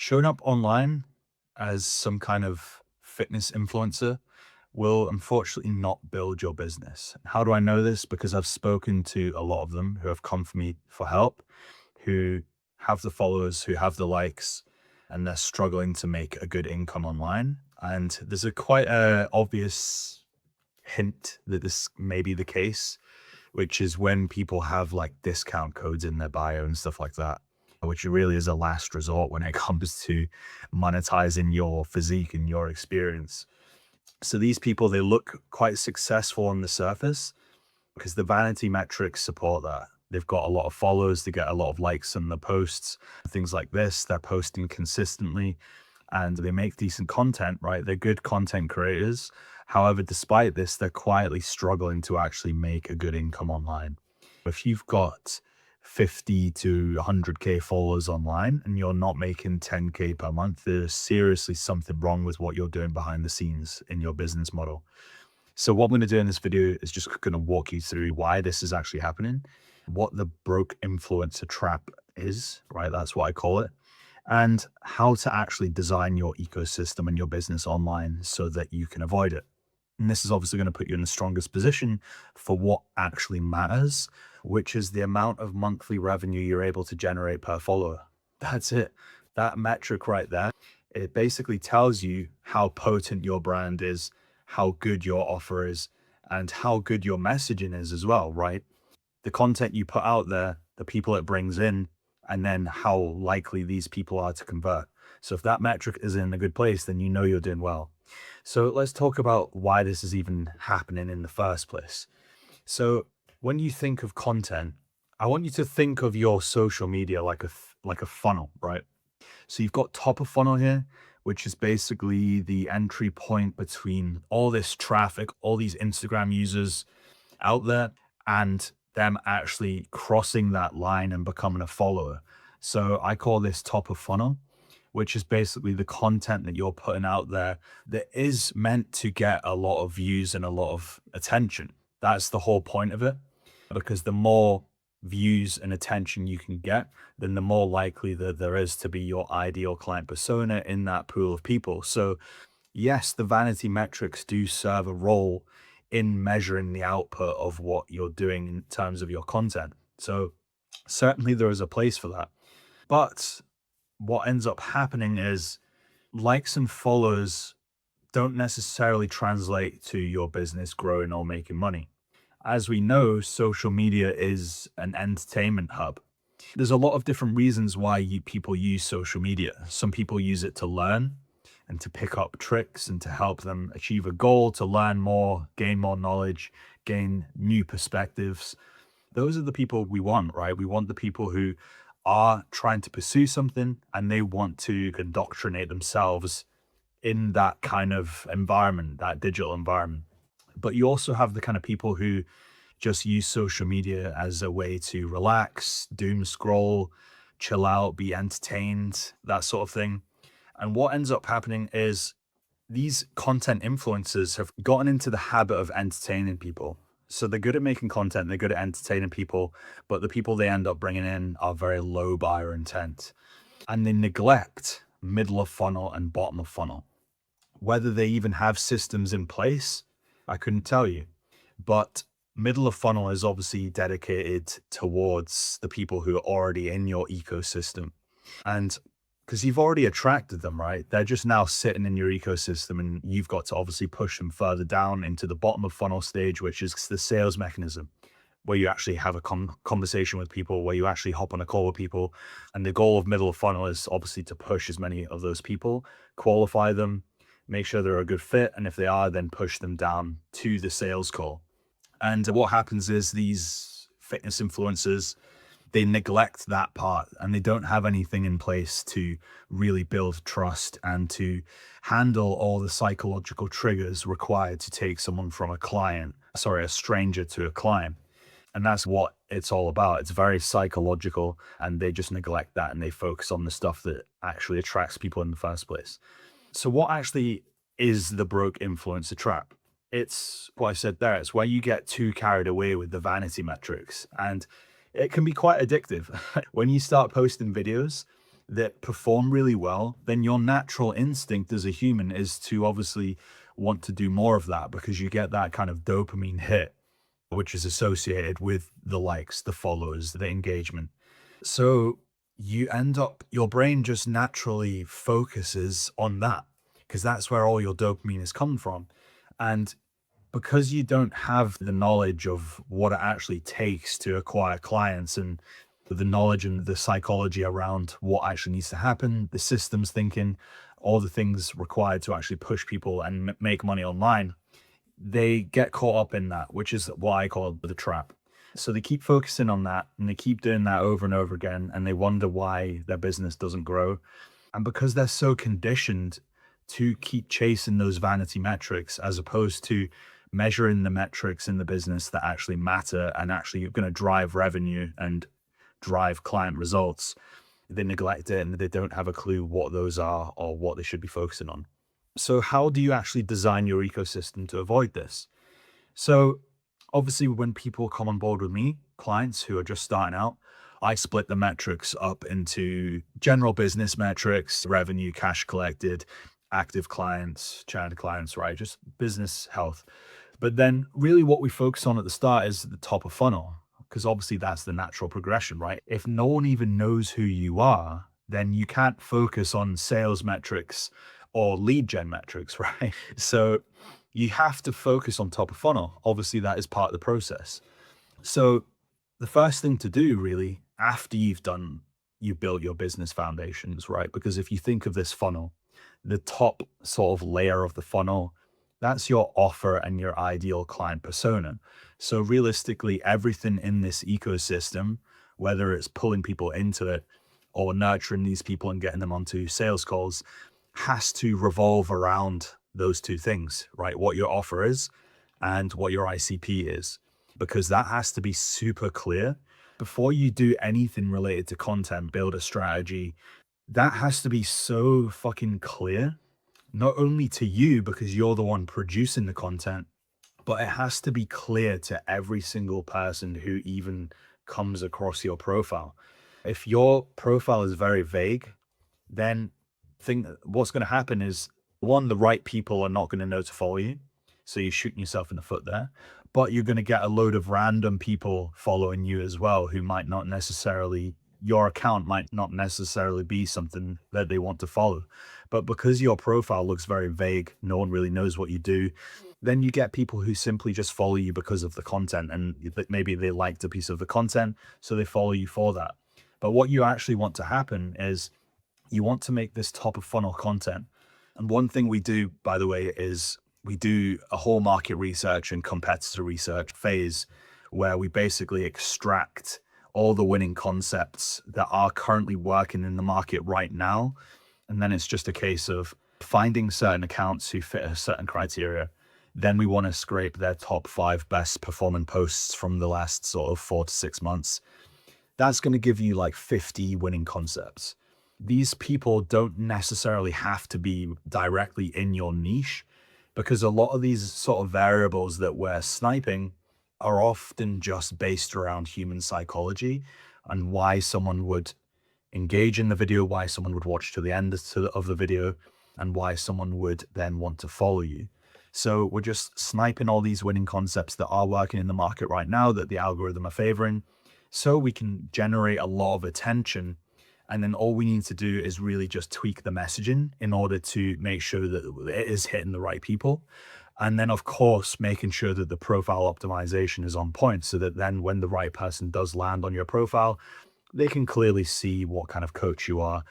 Showing up online as some kind of fitness influencer will unfortunately not build your business. How do I know this? Because I've spoken to a lot of them who have come for me for help, who have the followers, who have the likes, and they're struggling to make a good income online. And there's a quite obvious hint that this may be the case, which is when people have like discount codes in their bio and stuff like that, which really is a last resort when it comes to monetizing your physique and your experience. So these people, they look quite successful on the surface because the vanity metrics support that. They've got a lot of followers, they get a lot of likes on the posts, things like this. They're posting consistently and they make decent content, right? They're good content creators. However, despite this, they're quietly struggling to actually make a good income online. If you've got 50 to 100K followers online and you're not making 10K per month, there's seriously something wrong with what you're doing behind the scenes in your business model. So what I'm going to do in this video is just going to walk you through why this is actually happening, what the broke influencer trap is, right? That's what I call it, and how to actually design your ecosystem and your business online so that you can avoid it. And this is obviously going to put you in the strongest position for what actually matters, which is the amount of monthly revenue you're able to generate per follower. That's it. That metric right there, it basically tells you how potent your brand is, how good your offer is, and how good your messaging is as well, right? The content you put out there, the people it brings in, and then how likely these people are to convert. So if that metric is in a good place, then you know you're doing well. So let's talk about why this is even happening in the first place. So when you think of content, I want you to think of your social media like like a funnel, right? So you've got top of funnel here, which is basically the entry point between all this traffic, all these Instagram users out there, and them actually crossing that line and becoming a follower. So I call this top of funnel, which is basically the content that you're putting out there that is meant to get a lot of views and a lot of attention. That's the whole point of it, because the more views and attention you can get, then the more likely that there is to be your ideal client persona in that pool of people. So yes, the vanity metrics do serve a role in measuring the output of what you're doing in terms of your content. So certainly there is a place for that. But what ends up happening is likes and follows don't necessarily translate to your business growing or making money. As we know, social media is an entertainment hub. There's a lot of different reasons why people use social media. Some people use it to learn and to pick up tricks and to help them achieve a goal, to learn more, gain more knowledge, gain new perspectives. Those are the people we want, right? We want the people who are trying to pursue something and they want to indoctrinate themselves in that kind of environment, that digital environment. But you also have the kind of people who just use social media as a way to relax, doom scroll, chill out, be entertained, that sort of thing. And what ends up happening is these content influencers have gotten into the habit of entertaining people. So they're good at making content, they're good at entertaining people, but the people they end up bringing in are very low buyer intent. And they neglect middle of funnel and bottom of funnel. Whether they even have systems in place, I couldn't tell you. But middle of funnel is obviously dedicated towards the people who are already in your ecosystem. And because you've already attracted them, right? They're just now sitting in your ecosystem, and you've got to obviously push them further down into the bottom of funnel stage, which is the sales mechanism, where you actually have a conversation with people, where you actually hop on a call with people. And the goal of middle of funnel is obviously to push as many of those people, qualify them, make sure they're a good fit. And if they are, then push them down to the sales call. And what happens is these fitness influencers, they neglect that part and they don't have anything in place to really build trust and to handle all the psychological triggers required to take someone from a stranger to a client. And that's what it's all about. It's very psychological, and they just neglect that and they focus on the stuff that actually attracts people in the first place. So what actually is the broke influencer trap? It's what I said there. It's where you get too carried away with the vanity metrics, and it can be quite addictive. When you start posting videos that perform really well, then your natural instinct as a human is to obviously want to do more of that because you get that kind of dopamine hit, which is associated with the likes, the follows, the engagement. So you end up, your brain just naturally focuses on that because that's where all your dopamine is coming from. And because you don't have the knowledge of what it actually takes to acquire clients and the knowledge and the psychology around what actually needs to happen, the systems thinking, all the things required to actually push people and make money online, they get caught up in that, which is what I call the trap. So they keep focusing on that and they keep doing that over and over again, and they wonder why their business doesn't grow. And because they're so conditioned to keep chasing those vanity metrics as opposed to measuring the metrics in the business that actually matter and actually going to drive revenue and drive client results, they neglect it and they don't have a clue what those are or what they should be focusing on. So, how do you actually design your ecosystem to avoid this? So, obviously, when people come on board with me, clients who are just starting out, I split the metrics up into general business metrics, revenue, cash collected, active clients, churned clients, right? Just business health. But then, really, what we focus on at the start is the top of funnel, because obviously that's the natural progression, right? If no one even knows who you are, then you can't focus on sales metrics or lead gen metrics, right? So, you have to focus on top of funnel. Obviously, that is part of the process. So, the first thing to do really after you built your business foundations, right? Because if you think of this funnel, the top sort of layer of the funnel, that's your offer and your ideal client persona. So, realistically, everything in this ecosystem, whether it's pulling people into it or nurturing these people and getting them onto sales calls, has to revolve around those two things, right? What your offer is and what your ICP is, because that has to be super clear before you do anything related to content, build a strategy. That has to be so fucking clear, not only to you because you're the one producing the content, but it has to be clear to every single person who even comes across your profile. If your profile is very vague, then think what's going to happen is one, the right people are not going to know to follow you. So you're shooting yourself in the foot there. But you're going to get a load of random people following you as well who might not necessarily, your account might not necessarily be something that they want to follow. But because your profile looks very vague, no one really knows what you do, then you get people who simply just follow you because of the content and maybe they liked a piece of the content, so they follow you for that. But what you actually want to happen is you want to make this top of funnel content. And one thing we do, by the way, is we do a whole market research and competitor research phase where we basically extract all the winning concepts that are currently working in the market right now. And then it's just a case of finding certain accounts who fit a certain criteria. Then we want to scrape their top 5 best performing posts from the last sort of 4 to 6 months. That's going to give you like 50 winning concepts. These people don't necessarily have to be directly in your niche because a lot of these sort of variables that we're sniping are often just based around human psychology and why someone would engage in the video, why someone would watch to the end of the video, and why someone would then want to follow you. So we're just sniping all these winning concepts that are working in the market right now that the algorithm are favoring so we can generate a lot of attention. And then all we need to do is really just tweak the messaging in order to make sure that it is hitting the right people. And then, of course, making sure that the profile optimization is on point so that then when the right person does land on your profile, they can clearly see what kind of coach you are,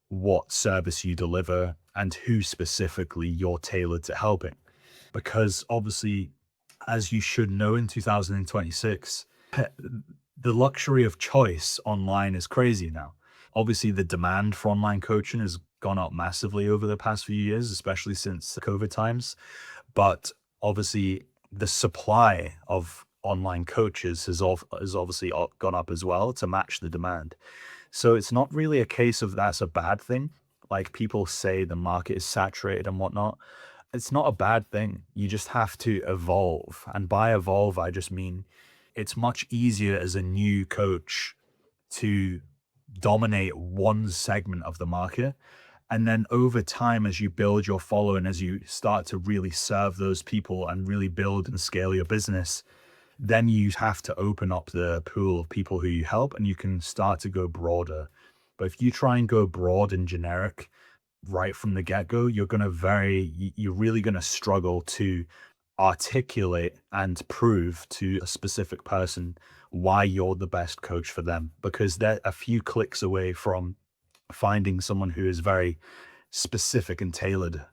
what service you deliver, and who specifically you're tailored to helping. Because obviously, as you should know in 2026, the luxury of choice online is crazy now. Obviously, the demand for online coaching has gone up massively over the past few years, especially since the COVID times. But obviously, the supply of online coaches has obviously gone up as well to match the demand. So it's not really a case of that's a bad thing. Like people say the market is saturated and whatnot. It's not a bad thing. You just have to evolve. And by evolve, I just mean it's much easier as a new coach to dominate one segment of the market. And then over time, as you build your following, as you start to really serve those people and really build and scale your business, then you have to open up the pool of people who you help and you can start to go broader. But if you try and go broad and generic right from the get-go, you're really gonna struggle to articulate and prove to a specific person why you're the best coach for them, because they're a few clicks away from finding someone who is very specific and tailored,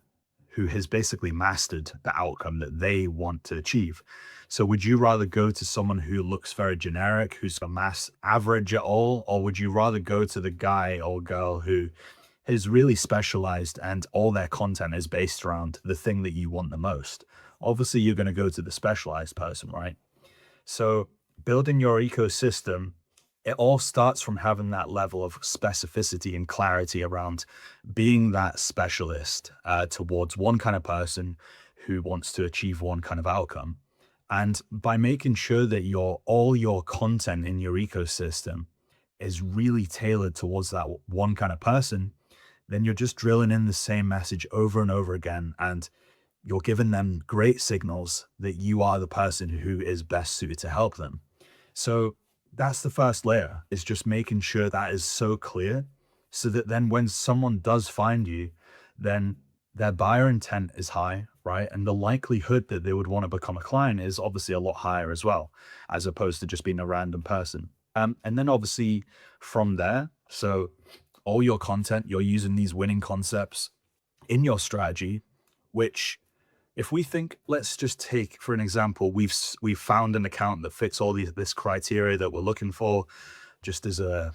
who has basically mastered the outcome that they want to achieve. So would you rather go to someone who looks very generic, who's a mass average at all, or would you rather go to the guy or girl who is really specialized and all their content is based around the thing that you want the most? Obviously, you're going to go to the specialized person, right? So building your ecosystem, it all starts from having that level of specificity and clarity around being that specialist towards one kind of person who wants to achieve one kind of outcome. And by making sure that all your content in your ecosystem is really tailored towards that one kind of person, then you're just drilling in the same message over and over again. And you're giving them great signals that you are the person who is best suited to help them. So that's the first layer, is just making sure that is so clear so that then when someone does find you, then their buyer intent is high, right? And the likelihood that they would want to become a client is obviously a lot higher as well, as opposed to just being a random person. And then obviously from there, so all your content, you're using these winning concepts in your strategy, which if we think, let's just take for an example, we've found an account that fits all this criteria that we're looking for. Just as a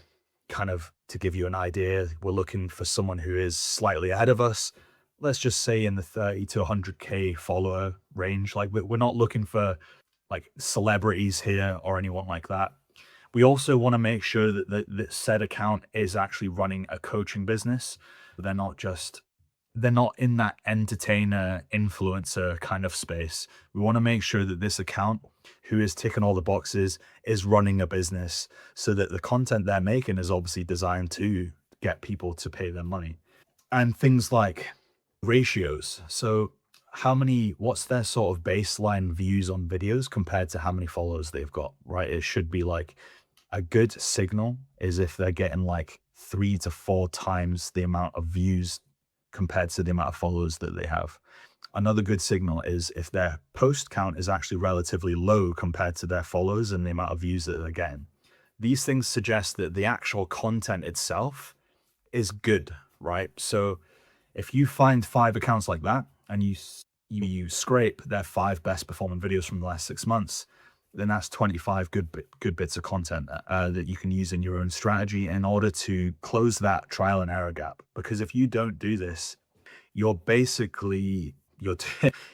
kind of to give you an idea, we're looking for someone who is slightly ahead of us. Let's just say in the 30 to 100K follower range. Like we're not looking for like celebrities here or anyone like that. We also want to make sure that the said account is actually running a coaching business. They're not just they're not in that entertainer influencer kind of space. We want to make sure that this account, who is ticking all the boxes, is running a business so that the content they're making is obviously designed to get people to pay their money. And things like ratios. So what's their sort of baseline views on videos compared to how many followers they've got, right? It should be like a good signal is if they're getting like 3 to 4 times the amount of views compared to the amount of followers that they have. Another good signal is if their post count is actually relatively low compared to their followers and the amount of views that they're getting. These things suggest that the actual content itself is good, right? So if you find 5 accounts like that and you scrape their 5 best performing videos from the last 6 months, then that's 25 good bits of content that you can use in your own strategy in order to close that trial and error gap. Because if you don't do this, you're basically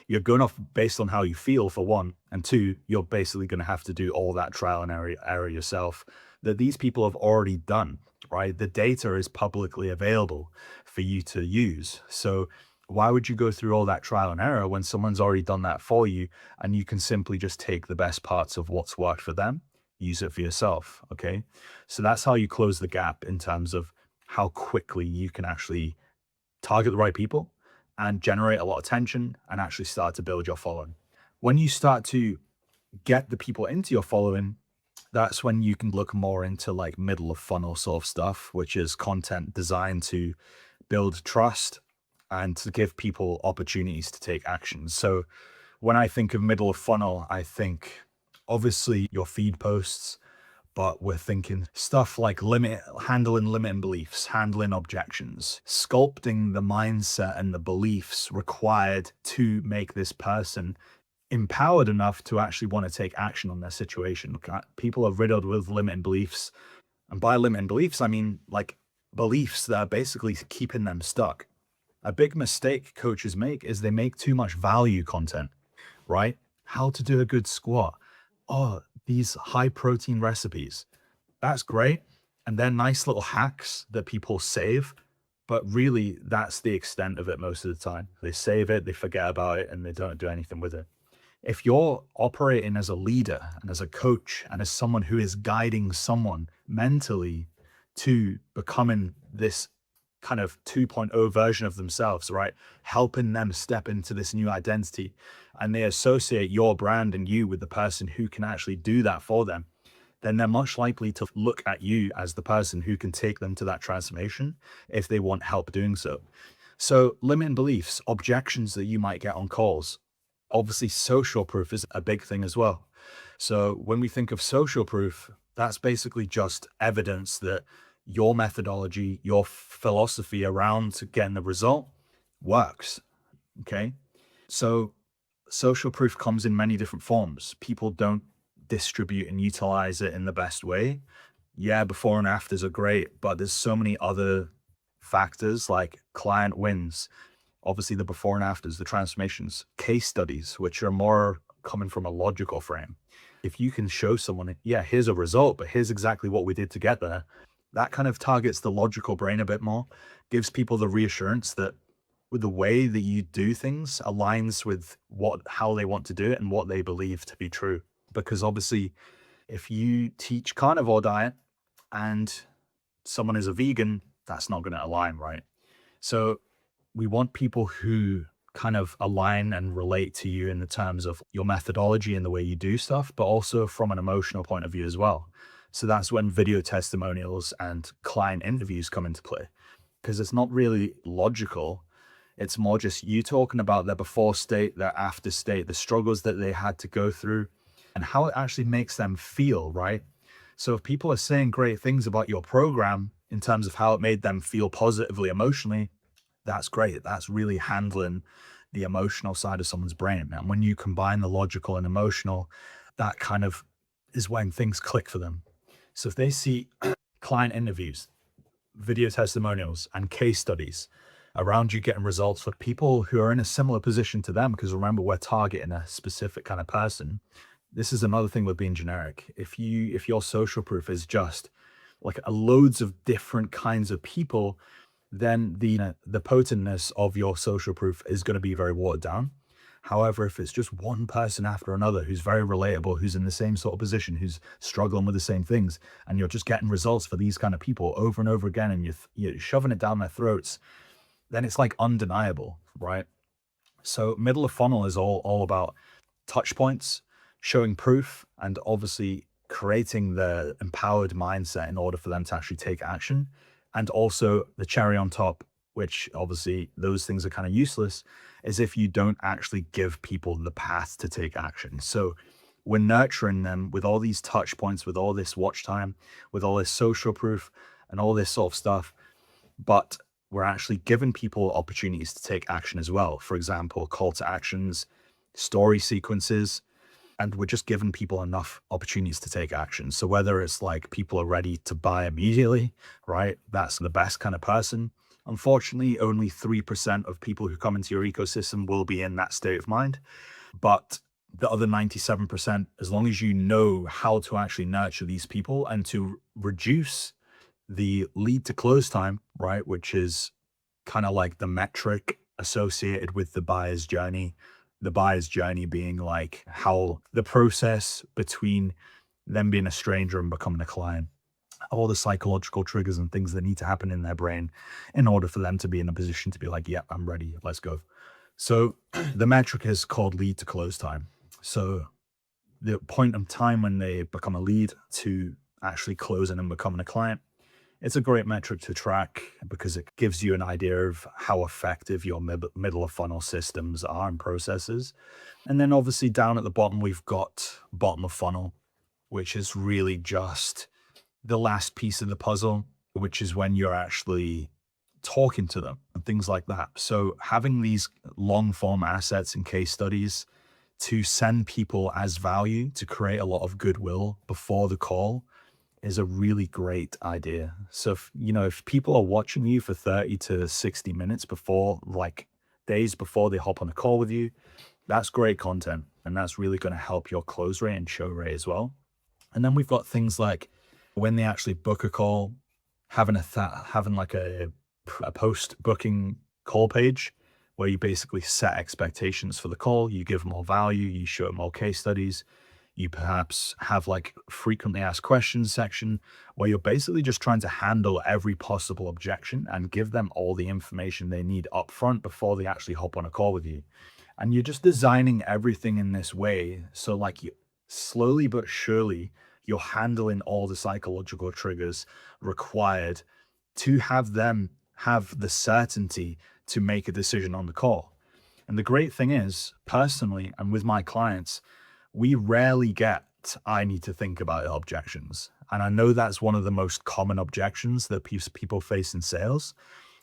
you're going off based on how you feel for one, and two, you're basically going to have to do all that trial and error yourself that these people have already done, right? The data is publicly available for you to use. So why would you go through all that trial and error when someone's already done that for you and you can simply just take the best parts of what's worked for them, use it for yourself, okay? So that's how you close the gap in terms of how quickly you can actually target the right people and generate a lot of attention and actually start to build your following. When you start to get the people into your following, that's when you can look more into like middle of funnel sort of stuff, which is content designed to build trust and to give people opportunities to take action. So when I think of middle of funnel, I think obviously your feed posts, but we're thinking stuff like handling limiting beliefs, handling objections, sculpting the mindset and the beliefs required to make this person empowered enough to actually want to take action on their situation. People are riddled with limiting beliefs. And by limiting beliefs, I mean like beliefs that are basically keeping them stuck. A big mistake coaches make is they make too much value content, right? How to do a good squat. Oh, these high protein recipes. That's great. And they're nice little hacks that people save. But really, that's the extent of it most of the time. They save it, they forget about it, and they don't do anything with it. If you're operating as a leader and as a coach and as someone who is guiding someone mentally to becoming this kind of 2.0 version of themselves, right? Helping them step into this new identity. And they associate your brand and you with the person who can actually do that for them, then they're much likely to look at you as the person who can take them to that transformation if they want help doing so. So, limiting beliefs, objections that you might get on calls. Obviously, social proof is a big thing as well. So, when we think of social proof, that's basically just evidence that your methodology, your philosophy around getting the result works. Okay. So, social proof comes in many different forms. People don't distribute and utilize it in the best way. Yeah, before and afters are great, but there's so many other factors like client wins, obviously the before and afters, the transformations, case studies, which are more coming from a logical frame. If you can show someone, yeah, here's a result, but here's exactly what we did to get there, that kind of targets the logical brain a bit more, gives people the reassurance that with the way that you do things aligns with how they want to do it and what they believe to be true. Because obviously, if you teach carnivore diet and someone is a vegan, that's not going to align, right? So we want people who kind of align and relate to you in the terms of your methodology and the way you do stuff, but also from an emotional point of view as well. So that's when video testimonials and client interviews come into play, because it's not really logical. It's more just you talking about their before state, their after state, the struggles that they had to go through, and how it actually makes them feel, right? So if people are saying great things about your program in terms of how it made them feel positively emotionally, that's great. That's really handling the emotional side of someone's brain. And when you combine the logical and emotional, that kind of is when things click for them. So if they see client interviews, video testimonials, and case studies around you getting results for people who are in a similar position to them, because remember, we're targeting a specific kind of person. This is another thing with being generic. If your social proof is just like a loads of different kinds of people, then the potentness of your social proof is going to be very watered down. However, if it's just one person after another who's very relatable, who's in the same sort of position, who's struggling with the same things, and you're just getting results for these kind of people over and over again, and you're shoving it down their throats, then it's like undeniable, right? So middle of funnel is all about touch points, showing proof, and obviously creating the empowered mindset in order for them to actually take action. And also the cherry on top, which obviously those things are kind of useless, is if you don't actually give people the path to take action. So we're nurturing them with all these touch points, with all this watch time, with all this social proof and all this sort of stuff. But we're actually giving people opportunities to take action as well. For example, call to actions, story sequences, and we're just giving people enough opportunities to take action. So whether it's like people are ready to buy immediately, right? That's the best kind of person. Unfortunately, only 3% of people who come into your ecosystem will be in that state of mind. But the other 97%, as long as you know how to actually nurture these people and to reduce the lead to close time, right? Which is kind of like the metric associated with the buyer's journey. The buyer's journey being like how the process between them being a stranger and becoming a client, all the psychological triggers and things that need to happen in their brain in order for them to be in a position to be like, yep, I'm ready, let's go. So the metric is called lead to close time. So the point of time when they become a lead to actually closing and becoming a client, it's a great metric to track because it gives you an idea of how effective your middle of funnel systems are and processes. And then obviously down at the bottom, we've got bottom of funnel, which is really just the last piece of the puzzle, which is when you're actually talking to them and things like that. So having these long form assets and case studies to send people as value to create a lot of goodwill before the call is a really great idea. So if people are watching you for 30 to 60 minutes before, like days before they hop on a call with you, that's great content. And that's really going to help your close rate and show rate as well. And then we've got things like when they actually book a call, having like a post booking call page where you basically set expectations for the call, you give more value, you show more case studies, You perhaps have like frequently asked questions section where you're basically just trying to handle every possible objection and give them all the information they need upfront before they actually hop on a call with you. And you're just designing everything in this way. So like you slowly but surely, you're handling all the psychological triggers required to have them have the certainty to make a decision on the call. And the great thing is, personally, and with my clients, we rarely get I need to think about it objections. And I know that's one of the most common objections that people face in sales.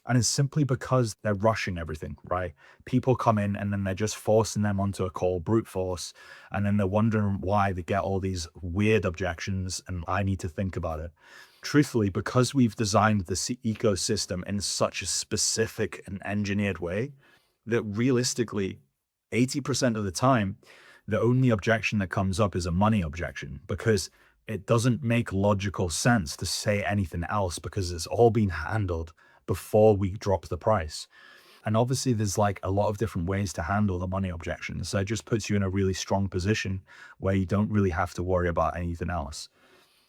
And it's simply because they're rushing everything, right? People come in and then they're just forcing them onto a call, brute force. And then they're wondering why they get all these weird objections and I need to think about it. Truthfully, because we've designed the ecosystem in such a specific and engineered way that realistically, 80% of the time, the only objection that comes up is a money objection because it doesn't make logical sense to say anything else because it's all been handled before we drop the price. And obviously, there's like a lot of different ways to handle the money objection. So it just puts you in a really strong position where you don't really have to worry about anything else.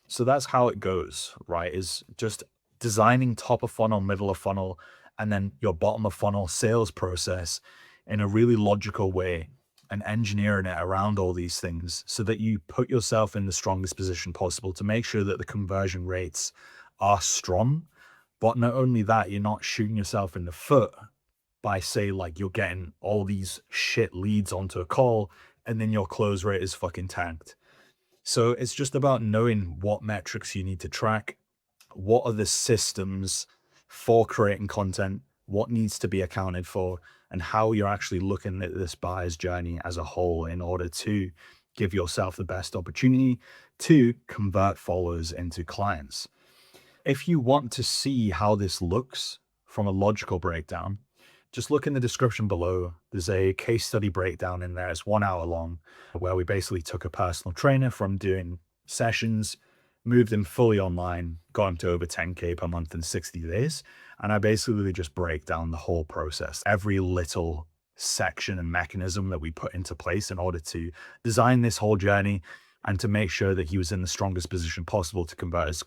So that's how it goes, right? Is just designing top of funnel, middle of funnel, and then your bottom of funnel sales process in a really logical way and engineering it around all these things so that you put yourself in the strongest position possible to make sure that the conversion rates are strong. But not only that, you're not shooting yourself in the foot by say like you're getting all these shit leads onto a call and then your close rate is fucking tanked. So it's just about knowing what metrics you need to track, what are the systems for creating content, what needs to be accounted for, and how you're actually looking at this buyer's journey as a whole in order to give yourself the best opportunity to convert followers into clients. If you want to see how this looks from a logical breakdown, just look in the description below. There's a case study breakdown in there. It's 1 hour long, where we basically took a personal trainer from doing sessions, moved him fully online, got him to over 10K per month in 60 days. And I basically just break down the whole process, every little section and mechanism that we put into place in order to design this whole journey and to make sure that he was in the strongest position possible to convert his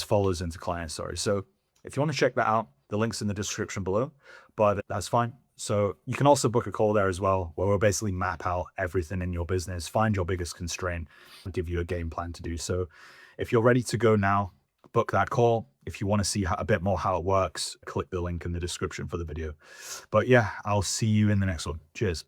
followers into clients. Sorry. So if you want to check that out, the link's in the description below, but that's fine. So you can also book a call there as well, where we'll basically map out everything in your business, find your biggest constraint, and give you a game plan to do. So if you're ready to go now, book that call. If you want to see a bit more how it works, click the link in the description for the video. But yeah, I'll see you in the next one. Cheers.